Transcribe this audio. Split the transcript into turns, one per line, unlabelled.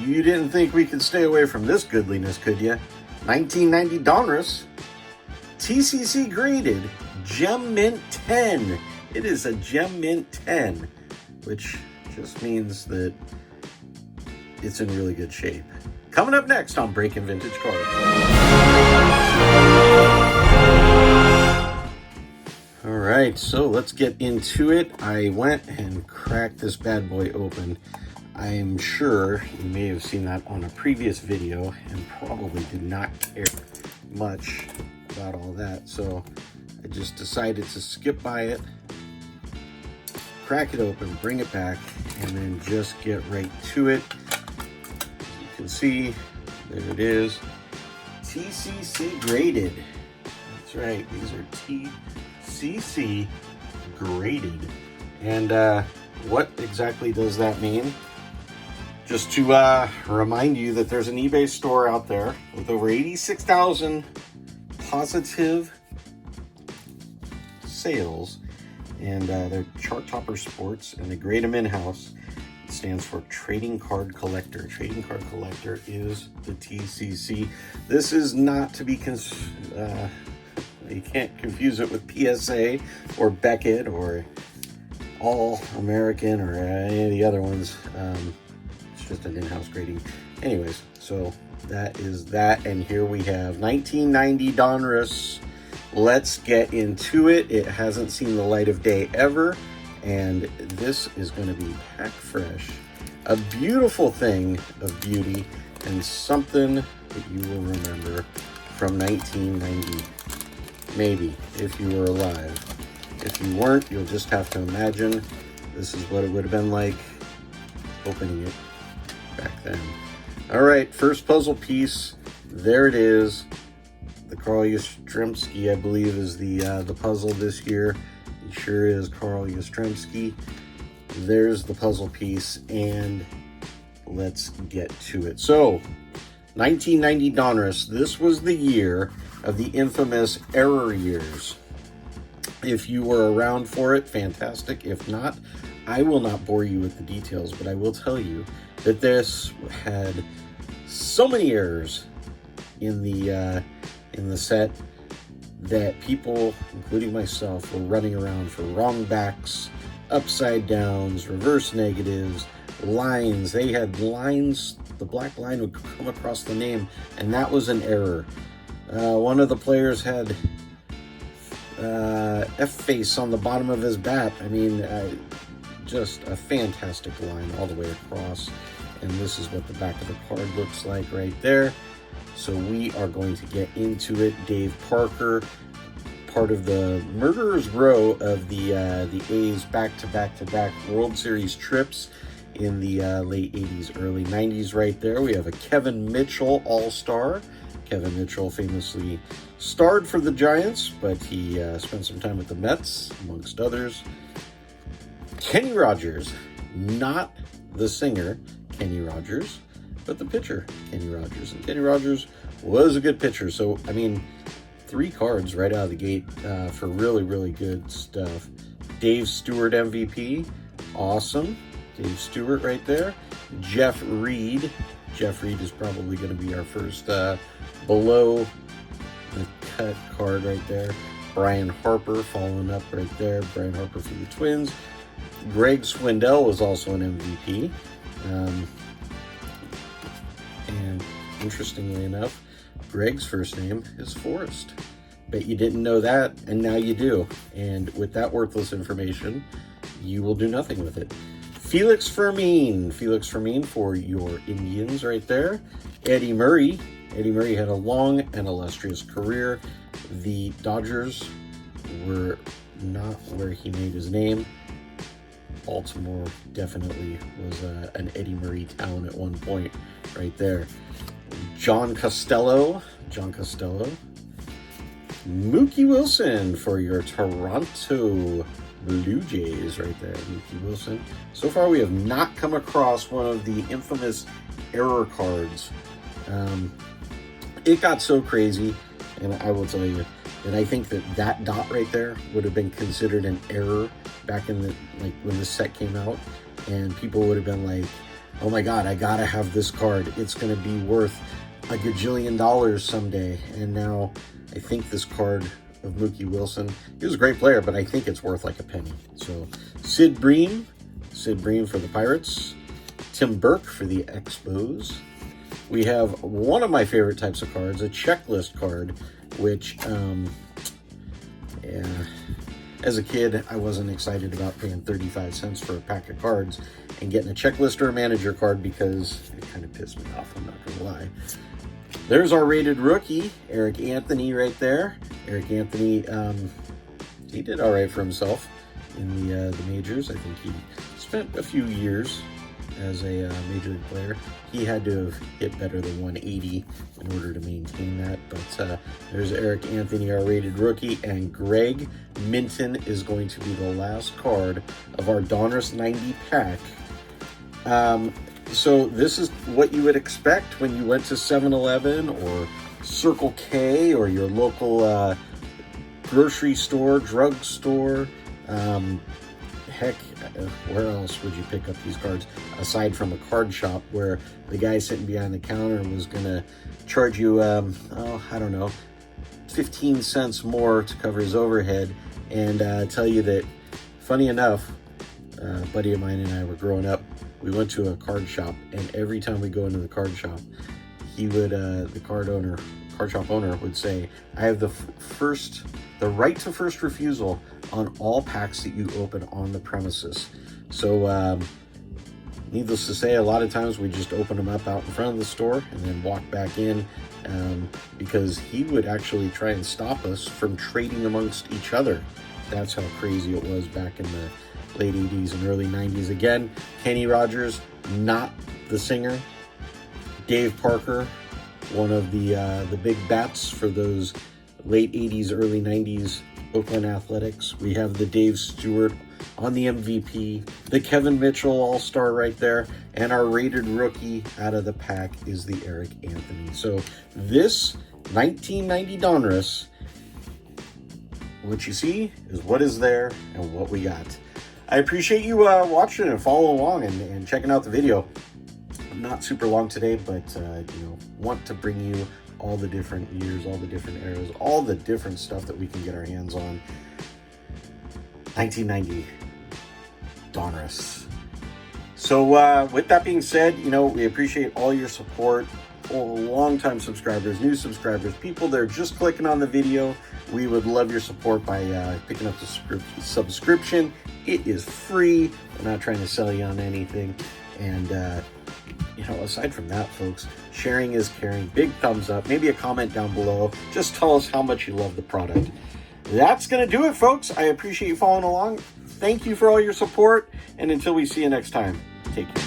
You didn't think we could stay away from this goodliness, could you? 1990 Donruss, TCC graded, Gem Mint 10. It is a Gem Mint 10, which just means that it's in really good shape. Coming up next on Breaking Vintage Cards. All right, so let's get into it. I went and cracked this bad boy open. I'm sure you may have seen that on a previous video and probably did not care much about all that. So I just decided to skip by it, crack it open, bring it back, and then just get right to it. As you can see, there it is. TCC graded. That's right, these are TCC graded. And what exactly does that mean? Just to remind you that there's an eBay store out there with over 86,000 positive sales, and they're Chart Topper Sports, and they grade them in-house. It stands for Trading Card Collector. Trading Card Collector is the TCC. This is not to be you can't confuse it with PSA or Beckett or All American or any of the other ones. Just an in-house grading. Anyways, so that is that, and here we have 1990 Donruss. Let's get into it. It hasn't seen the light of day ever, and this is going to be packed fresh. A beautiful thing of beauty, and something that you will remember from 1990. Maybe, if you were alive. If you weren't, you'll just have to imagine this is what it would have been like opening it back then. All right, first puzzle piece. There it is. The Carl Yastrzemski, I believe, is the puzzle this year. He sure is Carl Yastrzemski. There's the puzzle piece, and let's get to it. So, 1990 Donruss. This was the year of the infamous error years. If you were around for it, fantastic. If not, I will not bore you with the details, but I will tell you that this had so many errors in the set that people, including myself, were running around for wrong backs, upside downs, reverse negatives, lines. They had lines. The black line would come across the name, and that was an error. One of the players had F-face on the bottom of his bat. I mean, just a fantastic line all the way across. And this is what the back of the card looks like right there. So we are going to get into it. Dave Parker, part of the murderer's row of the A's back-to-back-to-back World Series trips in the late 80s, early 90s right there. We have a Kevin Mitchell All-Star. Kevin Mitchell famously starred for the Giants, but he spent some time with the Mets, amongst others. Kenny Rogers, not the singer Kenny Rogers, but the pitcher Kenny Rogers. And Kenny Rogers was a good pitcher. So, I mean, 3 cards right out of the gate for really, really good stuff. Dave Stewart MVP, awesome. Dave Stewart right there. Jeff Reed. Jeff Reed is probably going to be our first below the cut card right there. Brian Harper following up right there. Brian Harper for the Twins. Greg Swindell was also an MVP. And interestingly enough, Greg's first name is Forrest. Bet you didn't know that, and now you do. And with that worthless information, you will do nothing with it. Felix Fermin for your Indians right there. Eddie Murray had a long and illustrious career. The Dodgers were not where he made his name. Baltimore definitely was an Eddie Murray town at one point right there. John Costello. Mookie Wilson for your Toronto Blue Jays right there. Mookie Wilson. So far we have not come across one of the infamous error cards. It got so crazy, and I will tell you that I think that dot right there would have been considered an error back in the, like, when this set came out, and people would have been like, oh my God, I gotta have this card. It's gonna be worth a gajillion dollars someday. And now I think this card of Mookie Wilson, he was a great player, but I think it's worth like a penny. So Sid Bream for the Pirates, Tim Burke for the Expos. We have one of my favorite types of cards, a checklist card, which, as a kid, I wasn't excited about paying 35 cents for a pack of cards and getting a checklist or a manager card because it kind of pissed me off, I'm not gonna lie. There's our rated rookie, Eric Anthony right there. Eric Anthony, he did all right for himself in the majors. I think he spent a few years as a major league player. He had to have hit better than 180 in order to maintain that. But there's Eric Anthony, our rated rookie, and Greg Minton is going to be the last card of our Donruss 90 pack. So this is what you would expect when you went to 7-Eleven or Circle K or your local grocery store, drugstore. Heck, where else would you pick up these cards aside from a card shop where the guy sitting behind the counter was going to charge you, I don't know, 15 cents more to cover his overhead and tell you that, funny enough, a buddy of mine and I were growing up, we went to a card shop, and every time we go into the card shop, he would, the card shop owner would say, I have the right to first refusal on all packs that you open on the premises. So needless to say, a lot of times we just open them up out in front of the store and then walk back in, because he would actually try and stop us from trading amongst each other. That's how crazy it was back in the late 80s and early 90s. Again, Kenny Rogers, not the singer. Dave Parker, one of the big bats for those late 80s, early 90s Oakland Athletics. We have the Dave Stewart on the MVP, the Kevin Mitchell All-Star right there, and our rated rookie out of the pack is the Eric Anthony. So this 1990 Donruss, what you see is what is there and what we got. I appreciate you watching and following along and checking out the video. Not super long today, but want to bring you all the different years, all the different eras, all the different stuff that we can get our hands on. 1990 Donruss. So with that being said, we appreciate all your support, all long-time subscribers, new subscribers, people that are just clicking on the video. We would love your support by picking up the subscription. It is free. We're not trying to sell you on anything. And aside from that, folks, sharing is caring. Big thumbs up, maybe a comment down below. Just tell us how much you love the product. That's going to do it, folks. I appreciate you following along. Thank you for all your support. And until we see you next time, take care.